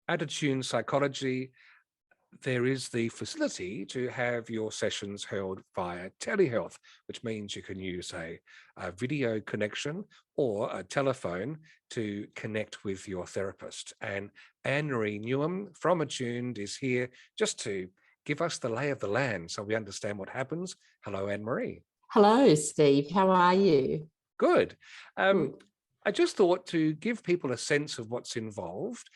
At Attuned Psychology, there is the facility to have your sessions held via telehealth, which means you can use a video connection or a telephone to connect with your therapist. And Anne-Marie Newham from Attuned is here just to give us the lay of the land so we understand what happens. Hello, Anne-Marie. Hello, Steve. How are you? Good. Good. I just thought to give people a sense of what's involved.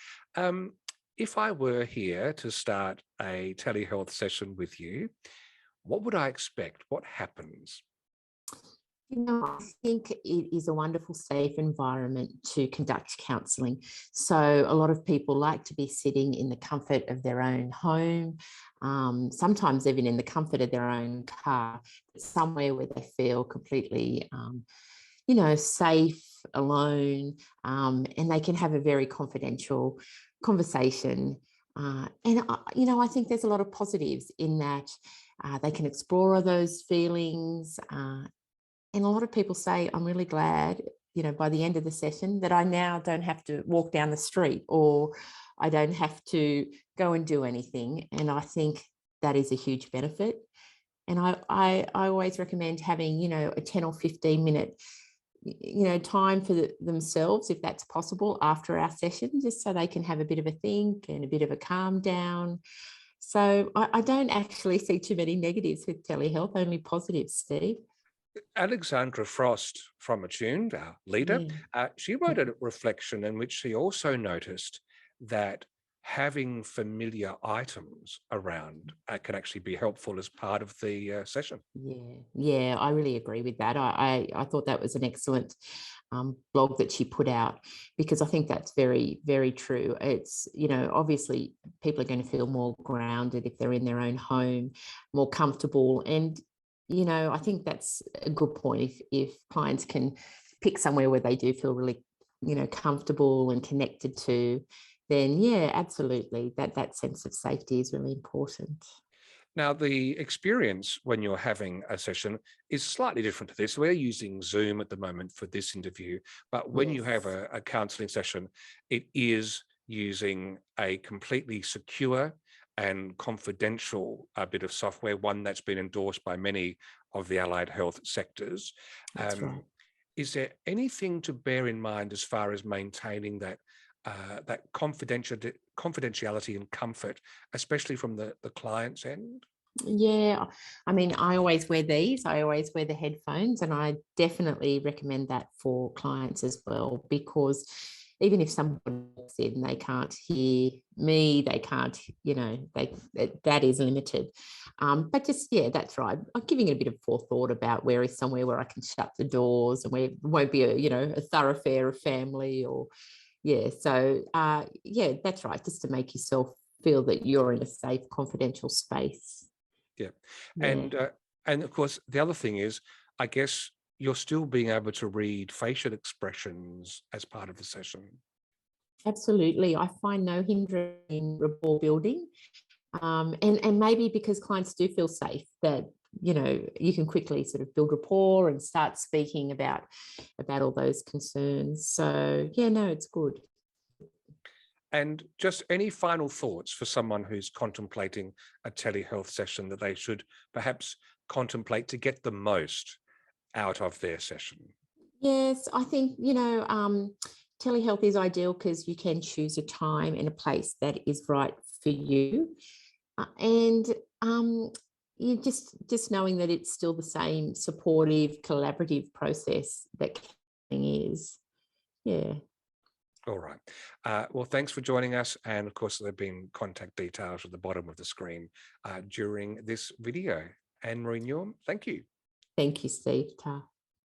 If I were here to start a telehealth session with you, what would I expect? What happens? I think it is a wonderful, safe environment to conduct counselling. So a lot of people like to be sitting in the comfort of their own home, sometimes even in the comfort of their own car, somewhere where they feel completely, safe, alone, and they can have a very confidential conversation. I think there's a lot of positives in that. They can explore those feelings. And a lot of people say, I'm really glad, by the end of the session that I now don't have to walk down the street or I don't have to go and do anything. And I think that is a huge benefit. And I always recommend having, a 10 or 15 minute, time for themselves, if that's possible, after our session, just so they can have a bit of a think and a bit of a calm down. So I don't actually see too many negatives with telehealth, only positives, Steve. Alexandra Frost from Attuned, our leader, she wrote a reflection in which she also noticed that having familiar items around can actually be helpful as part of the session. Yeah, I really agree with that. I thought that was an excellent blog that she put out, because I think that's very, very true. It's, obviously people are going to feel more grounded if they're in their own home, more comfortable. And I think that's a good point. If clients can pick somewhere where they do feel really, comfortable and connected to, then yeah, absolutely. That sense of safety is really important. Now, the experience when you're having a session is slightly different to this. We're using Zoom at the moment for this interview, but when you have Yes. a counselling session, it is using a completely secure and confidential bit of software, one that's been endorsed by many of the allied health sectors. That's right. Is there anything to bear in mind as far as maintaining that confidentiality and comfort, especially from the client's end? Yeah, I mean, I always wear these. I always wear the headphones, and I definitely recommend that for clients as well, because even if someone walks in, they can't hear me, they can't, that is limited. But just, yeah, that's right. I'm giving it a bit of forethought about where is somewhere where I can shut the doors and where it won't be a thoroughfare of family or, yeah. So, yeah, that's right. Just to make yourself feel that you're in a safe, confidential space. Yeah. Yeah, And of course, the other thing is, I guess you're still being able to read facial expressions as part of the session. absolutely. I find no hindrance in rapport building. And maybe because clients do feel safe, that you can quickly sort of build rapport and start speaking about all those concerns. So yeah, no, it's good. And just any final thoughts for someone who's contemplating a telehealth session that they should perhaps contemplate to get the most out of their session? Yes, I think telehealth is ideal because you can choose a time and a place that is right for you. And you just knowing that it's still the same supportive, collaborative process that counselling is. Yeah. All right. Well, thanks for joining us. And of course, there have been contact details at the bottom of the screen during this video. Anne-Marie Newham, thank you. Thank you, Steve. Ta.